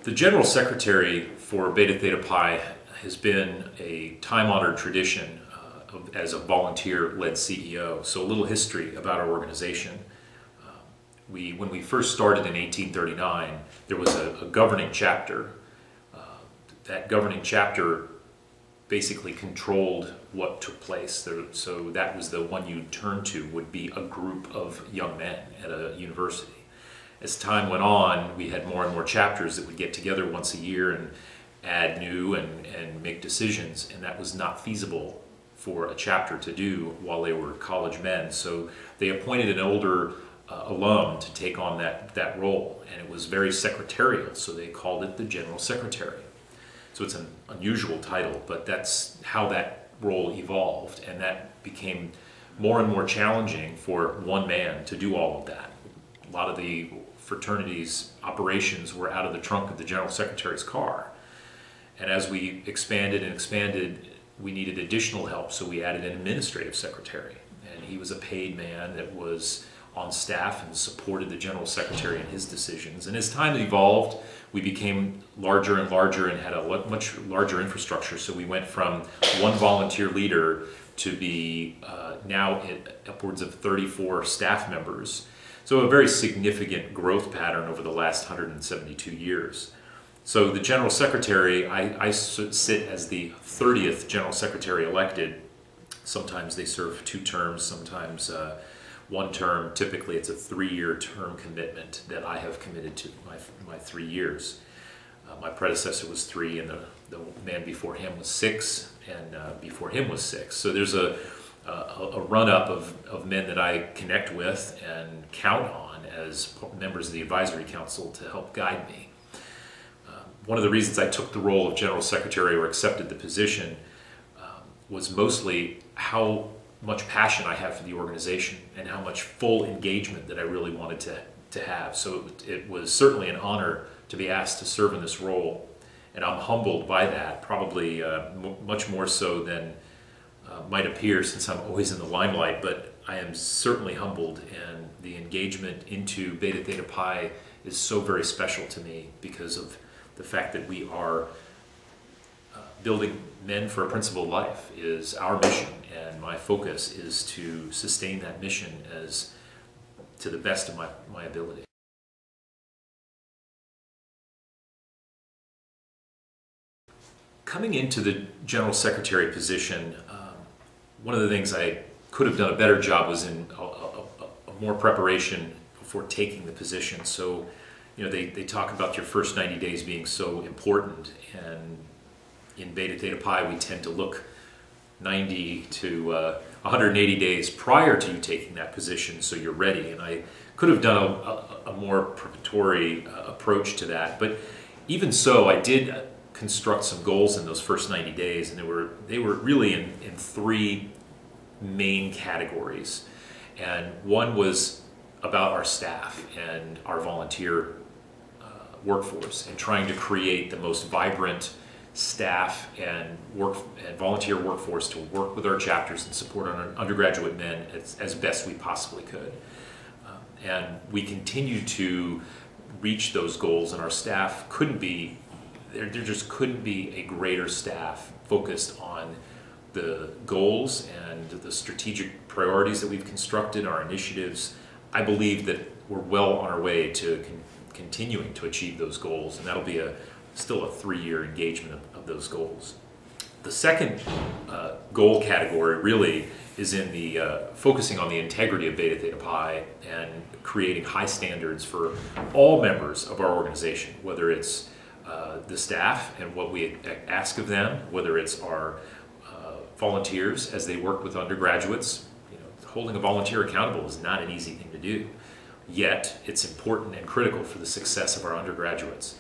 The General Secretary for Beta Theta Pi has been a time-honored tradition as a volunteer-led CEO. So a little history about our organization. When we first started in 1839, there was a governing chapter. That governing chapter basically controlled what took place. So that was the one you'd turn to, would be a group of young men at a university. As time went on, we had more and more chapters that would get together once a year and add new and make decisions, and that was not feasible for a chapter to do while they were college men. So they appointed an older alum to take on that role, and it was very secretarial, so they called it the General Secretary. So it's an unusual title, but that's how that role evolved, and that became more and more challenging for one man to do all of that. A lot of the fraternity's operations were out of the trunk of the General Secretary's car. And as we expanded and expanded, we needed additional help, so we added an administrative secretary. And he was a paid man that was on staff and supported the General Secretary in his decisions. And as time evolved, we became larger and larger and had a much larger infrastructure. So we went from one volunteer leader to be now upwards of 34 staff members. So a very significant growth pattern over the last 172 years. So the General Secretary, I sit as the 30th General Secretary elected. Sometimes they serve 2 terms, sometimes 1 term. Typically it's a 3-year term commitment that I have committed to my 3 years. My predecessor was 3, and the man before him was 6, and before him was 6. So there's a run-up of men that I connect with and count on as members of the advisory council to help guide me. One of the reasons I took the role of General Secretary or accepted the position was mostly how much passion I have for the organization and how much full engagement that I really wanted to have. So it was certainly an honor to be asked to serve in this role, and I'm humbled by that, probably much more so than might appear since I'm always in the limelight, but I am certainly humbled, and the engagement into Beta Theta Pi is so very special to me because of the fact that we are building men for a principled life is our mission, and my focus is to sustain that mission as to the best of my ability. Coming into the General Secretary position, one of the things I could have done a better job was in a more preparation before taking the position. So, you know, they talk about your first 90 days being so important, and in Beta Theta Pi we tend to look 90 to 180 days prior to you taking that position so you're ready. And I could have done a more preparatory approach to that, but even so, I did construct some goals in those first 90 days, and they were really in 3 main categories. And one was about our staff and our volunteer workforce, and trying to create the most vibrant staff and volunteer workforce to work with our chapters and support our undergraduate men as best we possibly could. And we continue to reach those goals, and our staff there just couldn't be a greater staff focused on the goals and the strategic priorities that we've constructed, our initiatives. I believe that we're well on our way to continuing to achieve those goals, and that'll be still a 3-year engagement of those goals. The second goal category really is in the focusing on the integrity of Beta Theta Pi and creating high standards for all members of our organization, whether it's the staff and what we ask of them, whether it's our volunteers as they work with undergraduates. You know, holding a volunteer accountable is not an easy thing to do, yet it's important and critical for the success of our undergraduates.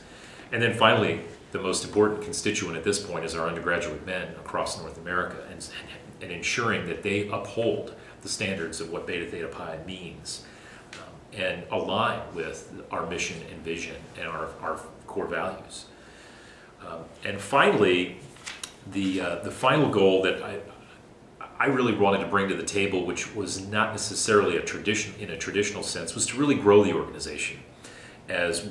And then finally, the most important constituent at this point is our undergraduate men across North America, and ensuring that they uphold the standards of what Beta Theta Pi means and align with our mission and vision and our core values. And finally, the final goal that I really wanted to bring to the table, which was not necessarily in a traditional sense, was to really grow the organization. As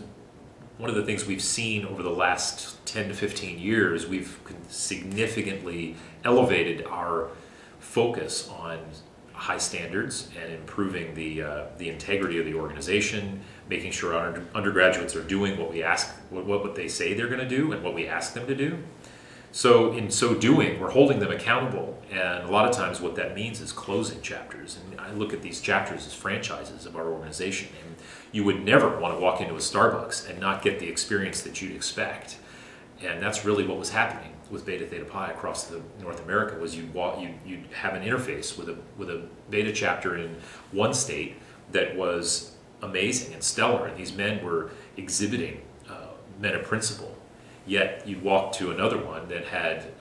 one of the things we've seen over the last 10 to 15 years, we've significantly elevated our focus on high standards and improving the integrity of the organization, making sure our undergraduates are doing what they say they're going to do and what we ask them to do. So in so doing, we're holding them accountable, and a lot of times what that means is closing chapters. And I look at these chapters as franchises of our organization, and you would never want to walk into a Starbucks and not get the experience that you'd expect. And that's really what was happening with Beta Theta Pi across the North America. Was you'd have an interface with a Beta chapter in one state that was amazing and stellar, and these men were exhibiting men of principle. Yet you'd walk to another one that had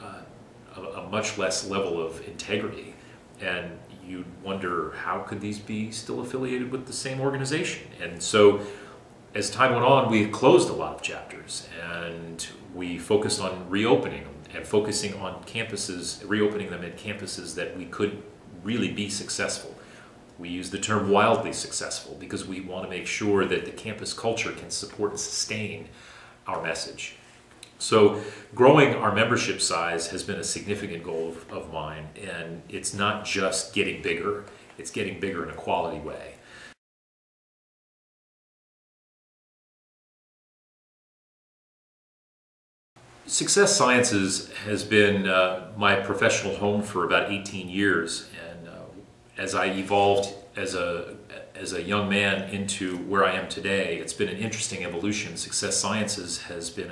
a much less level of integrity, and you'd wonder, how could these be still affiliated with the same organization? And so as time went on, we closed a lot of chapters, and we focused on reopening them and focusing on campuses, reopening them at campuses that we could really be successful. We use the term wildly successful because we want to make sure that the campus culture can support and sustain our message. So growing our membership size has been a significant goal of mine, and it's not just getting bigger, it's getting bigger in a quality way. Success Sciences has been my professional home for about 18 years, and as I evolved as a young man into where I am today, it's been an interesting evolution. Success Sciences has been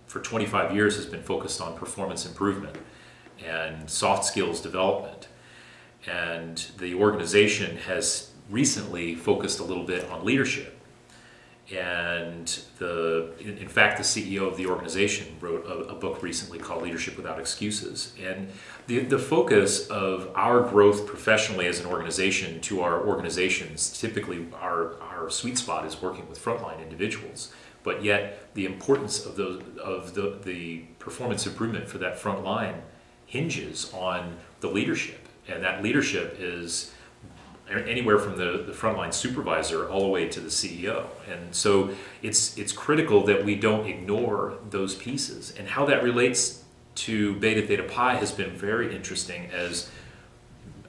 for 25 years has been focused on performance improvement and soft skills development, and the organization has recently focused a little bit on leadership. And in fact, the CEO of the organization wrote a book recently called Leadership Without Excuses. And the focus of our growth professionally as an organization to our organizations, typically our sweet spot is working with frontline individuals. But yet the importance of the performance improvement for that front line hinges on the leadership. And that leadership is anywhere from the frontline supervisor all the way to the CEO. And so it's critical that we don't ignore those pieces. And how that relates to Beta Theta Pi has been very interesting, as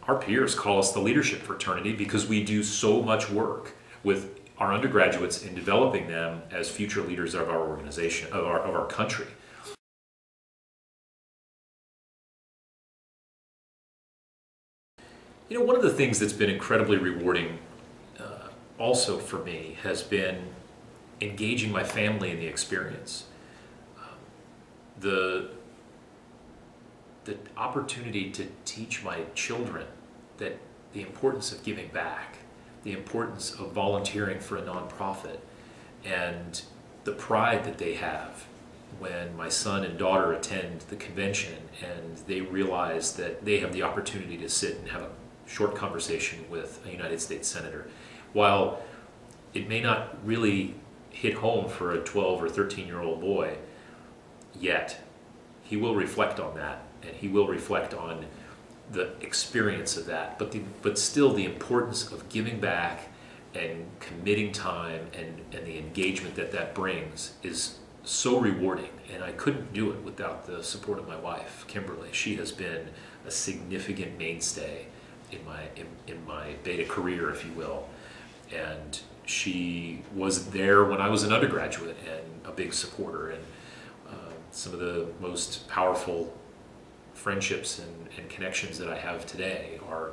our peers call us the leadership fraternity because we do so much work with our undergraduates in developing them as future leaders of our organization, of our country. You know, one of the things that's been incredibly rewarding also for me has been engaging my family in the experience. The opportunity to teach my children that the importance of giving back, the importance of volunteering for a nonprofit, and the pride that they have when my son and daughter attend the convention and they realize that they have the opportunity to sit and have a short conversation with a United States Senator. While it may not really hit home for a 12 or 13-year-old boy yet, he will reflect on that, and he will reflect on the experience of that, but still the importance of giving back and committing time and the engagement that brings is so rewarding. And I couldn't do it without the support of my wife, Kimberly. She has been a significant mainstay in my Beta career, if you will. And she was there when I was an undergraduate and a big supporter. And some of the most powerful friendships and connections that I have today are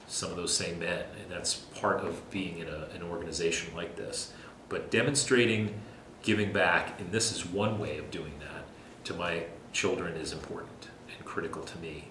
some of those same men, and that's part of being in an organization like this. But demonstrating giving back, and this is one way of doing that, to my children is important and critical to me.